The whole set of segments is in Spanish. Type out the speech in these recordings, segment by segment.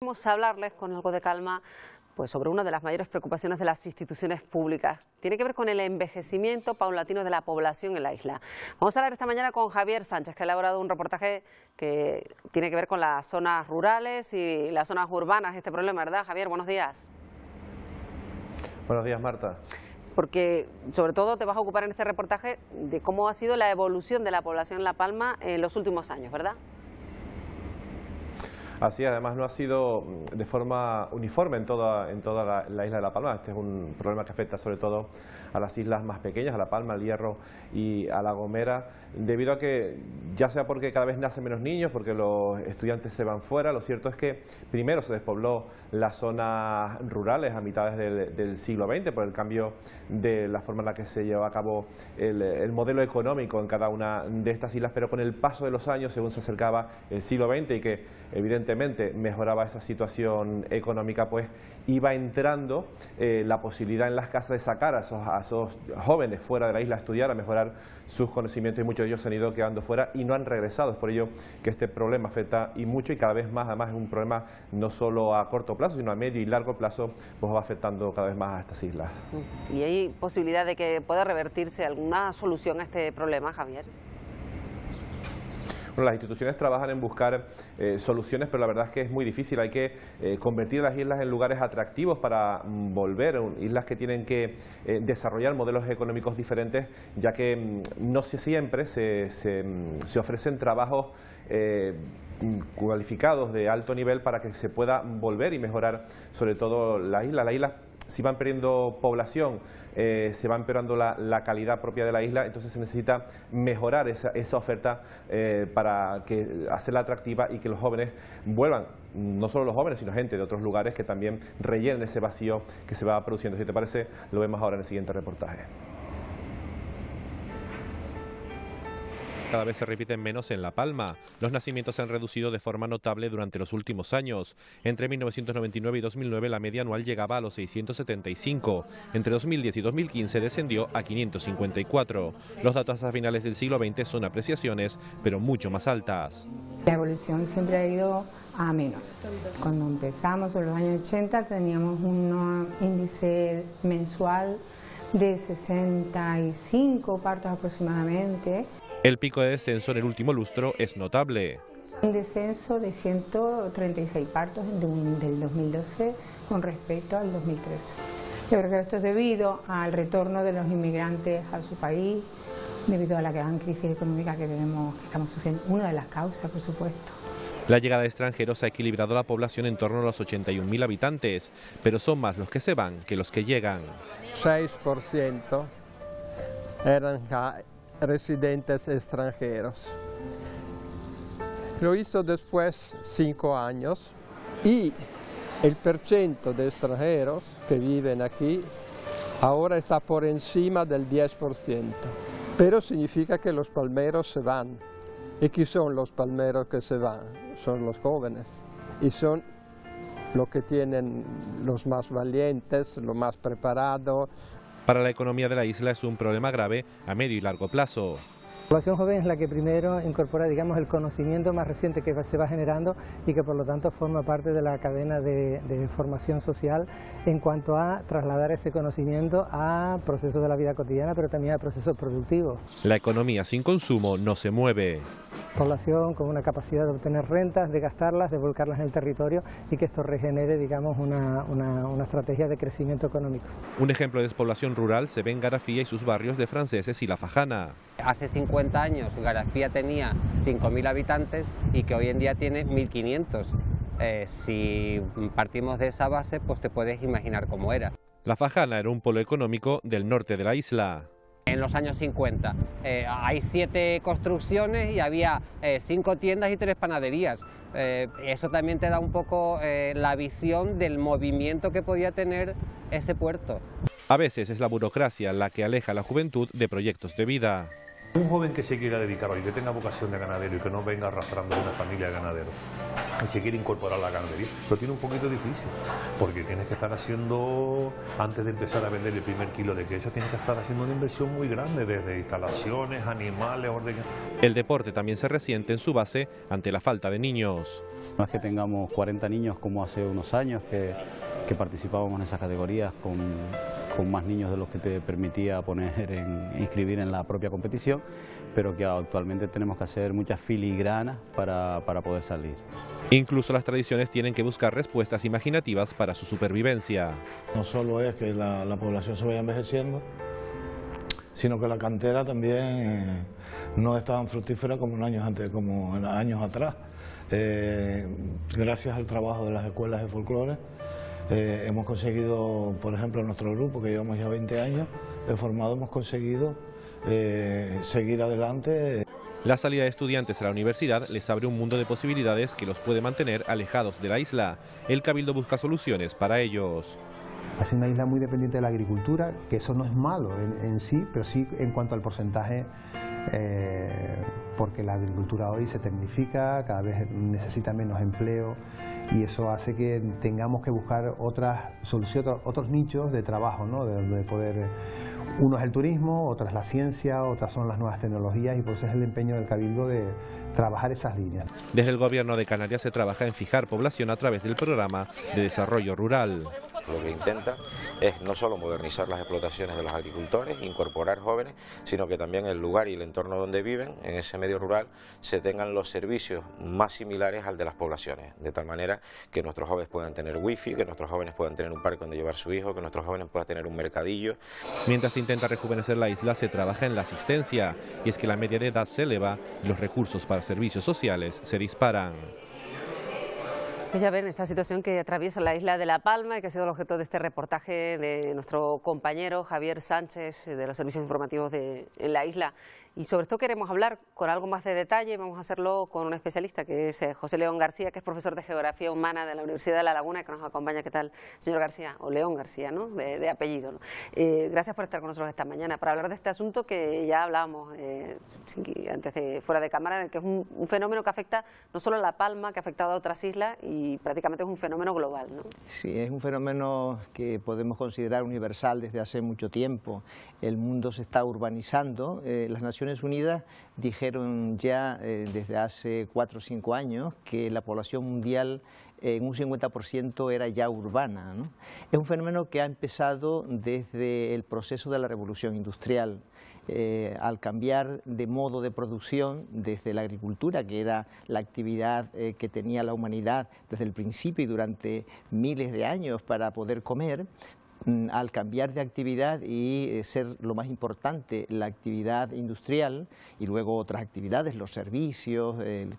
Vamos a hablarles con algo de calma pues sobre una de las mayores preocupaciones de las instituciones públicas. Tiene que ver con el envejecimiento paulatino de la población en la isla. Vamos a hablar esta mañana con Javier Sánchez, que ha elaborado un reportaje que tiene que ver con las zonas rurales y las zonas urbanas, este problema, ¿verdad? Javier, buenos días. Buenos días, Marta. Porque sobre todo te vas a ocupar en este reportaje de cómo ha sido la evolución de la población en La Palma en los últimos años, ¿verdad? Así, además no ha sido de forma uniforme en toda la isla de La Palma. Este es un problema que afecta sobre todo a las islas más pequeñas, a La Palma, al Hierro y a La Gomera, debido a que, ya sea porque cada vez nacen menos niños, porque los estudiantes se van fuera. Lo cierto es que primero se despobló las zonas rurales a mitades del siglo XX por el cambio de la forma en la que se llevó a cabo el modelo económico en cada una de estas islas, pero con el paso de los años, según se acercaba el siglo XX y que evidentemente mejoraba esa situación económica, pues iba entrando la posibilidad en las casas de sacar a esos jóvenes fuera de la isla a estudiar, a mejorar sus conocimientos, y muchos de ellos se han ido quedando fuera y no han regresado. Es por ello que este problema afecta y mucho, y cada vez más, además es un problema no solo a corto plazo, sino a medio y largo plazo, pues va afectando cada vez más a estas islas. ¿Y hay posibilidad de que pueda revertirse alguna solución a este problema, Javier? Bueno, las instituciones trabajan en buscar soluciones, pero la verdad es que es muy difícil. Hay que convertir las islas en lugares atractivos para volver, islas que tienen que desarrollar modelos económicos diferentes, ya que no siempre se ofrecen trabajos cualificados de alto nivel para que se pueda volver y mejorar sobre todo la isla. Las islas, si van perdiendo población, se va empeorando la calidad propia de la isla, entonces se necesita mejorar esa oferta para hacerla atractiva y que los jóvenes vuelvan, no solo los jóvenes, sino gente de otros lugares que también rellenen ese vacío que se va produciendo. Si te parece, lo vemos ahora en el siguiente reportaje. Cada vez se repiten menos en La Palma. Los nacimientos se han reducido de forma notable durante los últimos años. Entre 1999 y 2009 la media anual llegaba a los 675. Entre 2010 y 2015 descendió a 554. Los datos a finales del siglo XX son apreciaciones, pero mucho más altas. La evolución siempre ha ido a menos. Cuando empezamos en los años 80 teníamos un índice mensual de 65 partos aproximadamente. El pico de descenso en el último lustro es notable. Un descenso de 136 partos del 2012 con respecto al 2013. Yo creo que esto es debido al retorno de los inmigrantes a su país, debido a la gran crisis económica que estamos sufriendo. Una de las causas, por supuesto. La llegada de extranjeros ha equilibrado la población en torno a los 81.000 habitantes, pero son más los que se van que los que llegan. 6% eran residentes extranjeros. Lo hizo después 5 años y el % de extranjeros que viven aquí ahora está por encima del 10%. Pero significa que los palmeros se van. ¿Y qué son los palmeros que se van? Son los jóvenes y son los que tienen los más valientes, los más preparados. Para la economía de la isla es un problema grave a medio y largo plazo. La población joven es la que primero incorpora, digamos, el conocimiento más reciente que se va generando y que por lo tanto forma parte de la cadena de formación social en cuanto a trasladar ese conocimiento a procesos de la vida cotidiana, pero también a procesos productivos. La economía sin consumo no se mueve. Población con una capacidad de obtener rentas, de gastarlas, de volcarlas en el territorio y que esto regenere, digamos, una estrategia de crecimiento económico. Un ejemplo de despoblación rural se ve en Garafía y sus barrios de Franceses y La Fajana. Hace 50 años Garafía tenía 5.000 habitantes y que hoy en día tiene 1.500. Si partimos de esa base, pues te puedes imaginar cómo era. La Fajana era un polo económico del norte de la isla. En los años 50 hay 7 construcciones y había 5 tiendas y 3 panaderías. Eso también te da un poco la visión del movimiento que podía tener ese puerto. A veces es la burocracia la que aleja a la juventud de proyectos de vida. Un joven que se quiera dedicar hoy, que tenga vocación de ganadero y que no venga arrastrando una familia de ganaderos, y se quiere incorporar a la ganadería. Lo tiene un poquito difícil, porque tienes que estar haciendo, antes de empezar a vender el primer kilo de queso, tienes que estar haciendo una inversión muy grande, desde instalaciones, animales, orden. El deporte también se resiente en su base ante la falta de niños. No es que tengamos 40 niños como hace unos años que participábamos en esas categorías con más niños de los que te permitía inscribir en la propia competición, pero que actualmente tenemos que hacer muchas filigranas para poder salir. Incluso las tradiciones tienen que buscar respuestas imaginativas para su supervivencia. No solo es que la población se vaya envejeciendo, sino que la cantera también no es tan fructífera como en años atrás. Gracias al trabajo de las escuelas de folclore, hemos conseguido, por ejemplo, en nuestro grupo, que llevamos ya 20 años formado, hemos conseguido seguir adelante. La salida de estudiantes a la universidad les abre un mundo de posibilidades que los puede mantener alejados de la isla. El Cabildo busca soluciones para ellos. Es una isla muy dependiente de la agricultura, que eso no es malo en sí, pero sí en cuanto al porcentaje, porque la agricultura hoy se tecnifica, cada vez necesita menos empleo y eso hace que tengamos que buscar otras soluciones, otros nichos de trabajo, ¿no? de poder. Uno es el turismo, otro es la ciencia, otras son las nuevas tecnologías y por eso es el empeño del Cabildo de trabajar esas líneas. Desde el Gobierno de Canarias se trabaja en fijar población a través del programa de desarrollo rural. Lo que intenta es no solo modernizar las explotaciones de los agricultores, incorporar jóvenes, sino que también el lugar y el entorno donde viven, en ese medio rural, se tengan los servicios más similares al de las poblaciones, de tal manera que nuestros jóvenes puedan tener wifi, que nuestros jóvenes puedan tener un parque donde llevar su hijo, que nuestros jóvenes puedan tener un mercadillo. Mientras se intenta rejuvenecer la isla, se trabaja en la asistencia, y es que la media de edad se eleva y los recursos para servicios sociales se disparan. Pues ya ven esta situación que atraviesa la isla de La Palma y que ha sido el objeto de este reportaje de nuestro compañero Javier Sánchez de los servicios informativos en la isla. Y sobre esto queremos hablar con algo más de detalle. Vamos a hacerlo con un especialista que es José León García, que es profesor de Geografía Humana de la Universidad de La Laguna, que nos acompaña. ¿Qué tal, señor García? O León García, ¿no? De apellido, ¿no? Gracias por estar con nosotros esta mañana para hablar de este asunto que ya hablábamos antes fuera de cámara, de que es un fenómeno que afecta no solo a La Palma, que ha afectado a otras islas y prácticamente es un fenómeno global, ¿no? Sí, es un fenómeno que podemos considerar universal desde hace mucho tiempo. El mundo se está urbanizando. Las Naciones Unidas dijeron ya desde hace 4 o 5 años que la población mundial en un 50% era ya urbana, ¿no? Es un fenómeno que ha empezado desde el proceso de la revolución industrial. Al cambiar de modo de producción desde la agricultura, que era la actividad que tenía la humanidad desde el principio y durante miles de años para poder comer, al cambiar de actividad y ser lo más importante la actividad industrial y luego otras actividades, los servicios,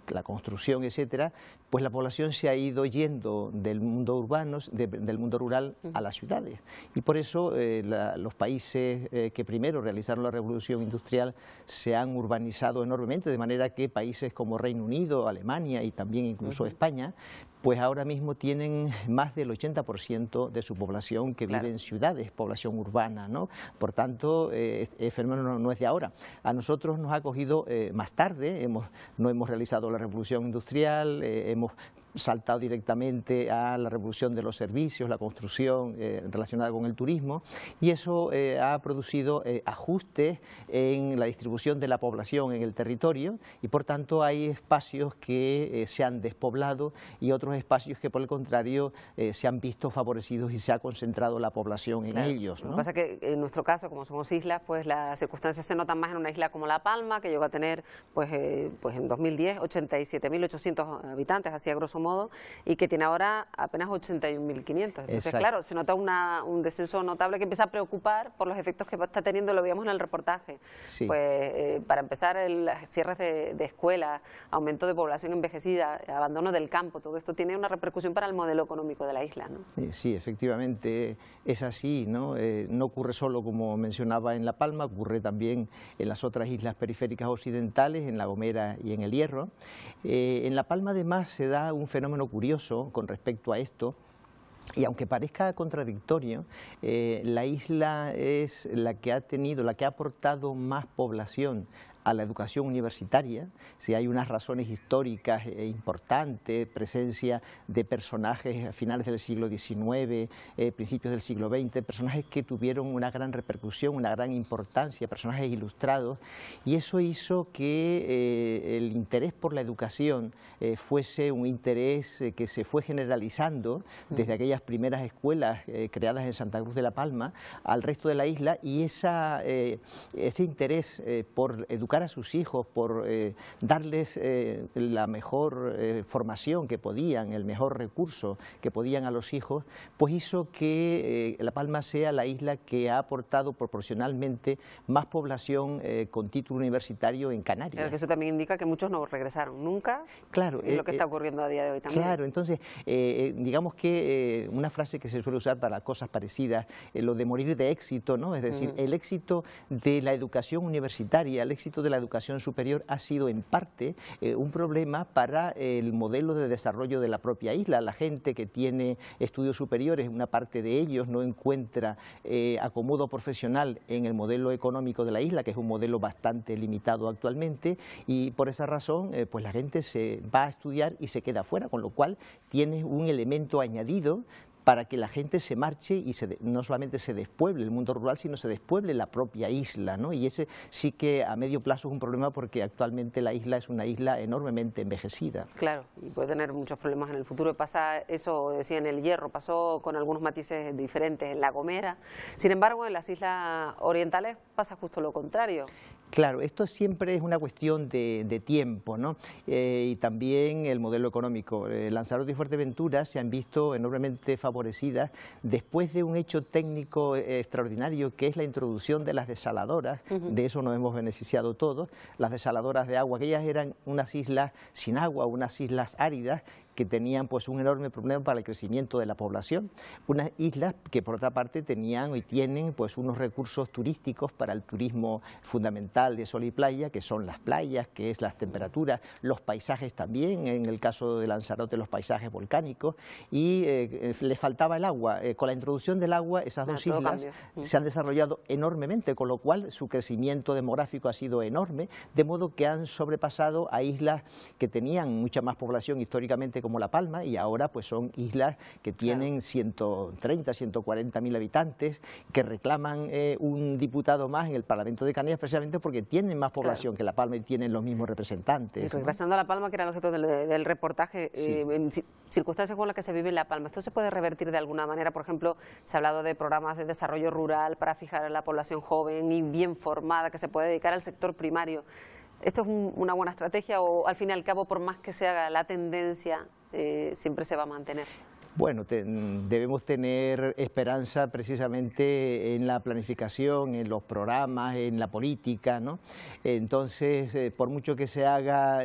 la construcción, etcétera, pues la población se ha ido yendo del mundo urbano, del mundo rural a las ciudades. Y por eso los países que primero realizaron la revolución industrial se han urbanizado enormemente, de manera que países como Reino Unido, Alemania y también incluso España, pues ahora mismo tienen más del 80% de su población que vive en ciudades, población urbana, ¿no? Por tanto, el fenómeno no es de ahora. A nosotros nos ha cogido más tarde, no hemos realizado la revolución industrial, hemos saltado directamente a la revolución de los servicios, la construcción relacionada con el turismo, y eso ha producido ajustes en la distribución de la población en el territorio y por tanto hay espacios que se han despoblado y otros espacios que por el contrario se han visto favorecidos y se ha concentrado la población en ellos, ¿no? Lo que pasa es que en nuestro caso, como somos islas, pues las circunstancias se notan más en una isla como La Palma, que llegó a tener pues en 2010 87.800 habitantes, así a grosso modo, y que tiene ahora apenas 81.500. Entonces, claro, se nota un descenso notable que empieza a preocupar por los efectos que está teniendo, lo veíamos en el reportaje. Sí. Pues para empezar, cierres de escuelas, aumento de población envejecida, abandono del campo, todo esto tiene una repercusión para el modelo económico de la isla, ¿no? Sí, efectivamente es así, ¿no? No ocurre solo, como mencionaba, en La Palma, ocurre también en las otras islas periféricas occidentales, en La Gomera y en El Hierro. En La Palma además se da un fenómeno curioso con respecto a esto, y aunque parezca contradictorio, la isla es la que ha aportado más población a la educación universitaria. Si hay unas razones históricas importantes, presencia de personajes a finales del siglo XIX, principios del siglo XX, personajes que tuvieron una gran repercusión, una gran importancia, personajes ilustrados, y eso hizo que el interés por la educación fuese un interés que se fue generalizando desde aquellas primeras escuelas creadas en Santa Cruz de la Palma al resto de la isla, y ese interés por educar a sus hijos, por darles la mejor formación que podían, el mejor recurso que podían a los hijos, pues hizo que La Palma sea la isla que ha aportado proporcionalmente más población con título universitario en Canarias. Pero que eso también indica que muchos no regresaron nunca. Claro, es lo que está ocurriendo a día de hoy también. Claro, entonces, digamos que una frase que se suele usar para cosas parecidas, lo de morir de éxito, ¿no? Es decir, el éxito de la educación universitaria, el éxito de la educación superior ha sido en parte un problema para el modelo de desarrollo de la propia isla. La gente que tiene estudios superiores, una parte de ellos no encuentra acomodo profesional en el modelo económico de la isla, que es un modelo bastante limitado actualmente, y por esa razón pues la gente se va a estudiar y se queda fuera, con lo cual tiene un elemento añadido para que la gente se marche y no solamente se despueble el mundo rural, sino se despueble la propia isla, ¿no? Y ese sí que a medio plazo es un problema, porque actualmente la isla es una isla enormemente envejecida. Claro, y puede tener muchos problemas en el futuro. Pasa eso, decía, en El Hierro, pasó con algunos matices diferentes en La Gomera. Sin embargo, en las islas orientales pasa justo lo contrario. Claro, esto siempre es una cuestión de tiempo, ¿no? Y también el modelo económico. Lanzarote y Fuerteventura se han visto enormemente favorecidas después de un hecho técnico extraordinario, que es la introducción de las desaladoras. De eso nos hemos beneficiado todos. Las desaladoras de agua, aquellas eran unas islas sin agua, unas islas áridas, que tenían pues un enorme problema para el crecimiento de la población, unas islas que por otra parte tenían y tienen pues unos recursos turísticos para el turismo fundamental de sol y playa, que son las playas, que es las temperaturas, los paisajes también, en el caso de Lanzarote los paisajes volcánicos, y le faltaba el agua. Con la introducción del agua, esas dos islas se han desarrollado enormemente, con lo cual su crecimiento demográfico ha sido enorme, de modo que han sobrepasado a islas que tenían mucha más población históricamente, como La Palma, y ahora pues son islas que tienen 130, 140.000 habitantes, que reclaman un diputado más en el Parlamento de Canarias, precisamente porque tienen más población que La Palma y tienen los mismos representantes. Y regresando a La Palma, que era el objeto del reportaje, en circunstancias como las que se vive en La Palma, ¿esto se puede revertir de alguna manera? Por ejemplo, se ha hablado de programas de desarrollo rural para fijar a la población joven y bien formada, que se puede dedicar al sector primario. ¿Esto es una buena estrategia o al fin y al cabo, por más que se haga la tendencia, siempre se va a mantener? Bueno, debemos tener esperanza precisamente en la planificación, en los programas, en la política, ¿no? Entonces, por mucho que se haga,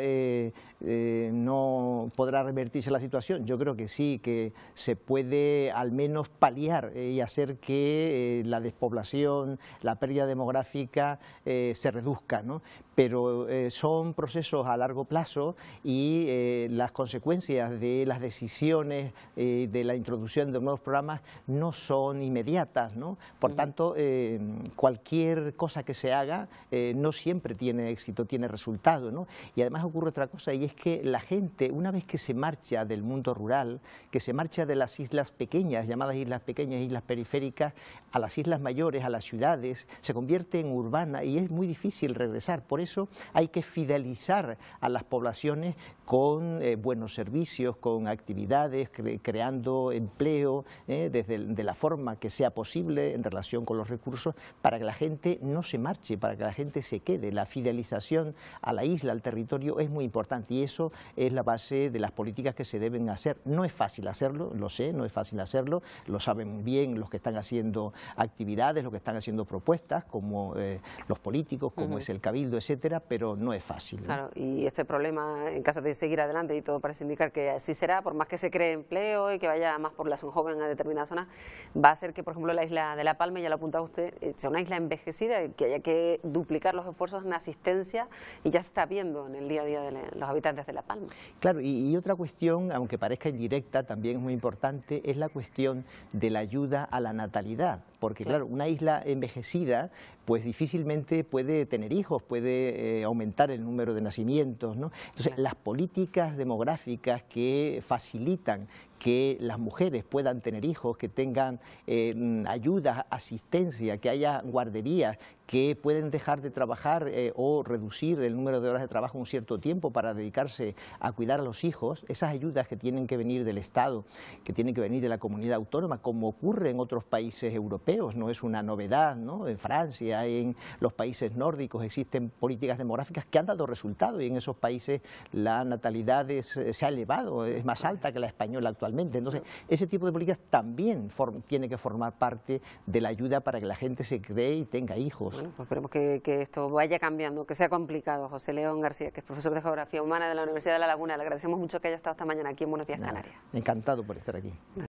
no podrá revertirse la situación. Yo creo que sí, que se puede al menos paliar y hacer que la despoblación, la pérdida demográfica se reduzca, ¿no? Pero son procesos a largo plazo, y las consecuencias de las decisiones de la introducción de nuevos programas no son inmediatas, ¿no? Por tanto, cualquier cosa que se haga no siempre tiene éxito, tiene resultado, ¿no? Y además ocurre otra cosa, y es que la gente, una vez que se marcha del mundo rural, que se marcha de las islas pequeñas, llamadas islas pequeñas, islas periféricas, a las islas mayores, a las ciudades, se convierte en urbana y es muy difícil regresar. Por eso hay que fidelizar a las poblaciones con buenos servicios, con actividades, creando empleo de la forma que sea posible en relación con los recursos, para que la gente no se marche, para que la gente se quede. La fidelización a la isla, al territorio, es muy importante, y eso es la base de las políticas que se deben hacer. No es fácil hacerlo, lo sé, no es fácil hacerlo, lo saben bien los que están haciendo actividades, los que están haciendo propuestas, como los políticos, como es el Cabildo, etcétera, pero no es fácil, ¿no? Claro, y este problema, en caso de seguir adelante, y todo parece indicar que así será, por más que se cree empleo y que vaya más población joven a determinadas zonas, va a ser que, por ejemplo, la isla de La Palma, ya lo apuntaba usted, sea una isla envejecida, que haya que duplicar los esfuerzos en asistencia, y ya se está viendo en el día a día de los habitantes de La Palma. Claro, y otra cuestión, aunque parezca indirecta, también es muy importante, es la cuestión de la ayuda a la natalidad, porque claro, una isla envejecida pues difícilmente puede tener hijos, puede aumentar el número de nacimientos, ¿no? Entonces, las políticas demográficas que facilitan que las mujeres puedan tener hijos, que tengan ayuda, asistencia, que haya guarderías, que pueden dejar de trabajar o reducir el número de horas de trabajo un cierto tiempo para dedicarse a cuidar a los hijos, esas ayudas que tienen que venir del Estado, que tienen que venir de la comunidad autónoma, como ocurre en otros países europeos, no es una novedad, ¿no? En Francia, en los países nórdicos existen políticas demográficas que han dado resultados y en esos países la natalidad se ha elevado, es más alta que la española actualmente. Entonces, ese tipo de políticas también tiene que formar parte de la ayuda para que la gente se cree y tenga hijos. Bueno, pues esperemos que esto vaya cambiando, que sea complicado. José León García, que es profesor de Geografía Humana de la Universidad de La Laguna, le agradecemos mucho que haya estado esta mañana aquí en Buenos Días, Canarias. Encantado por estar aquí.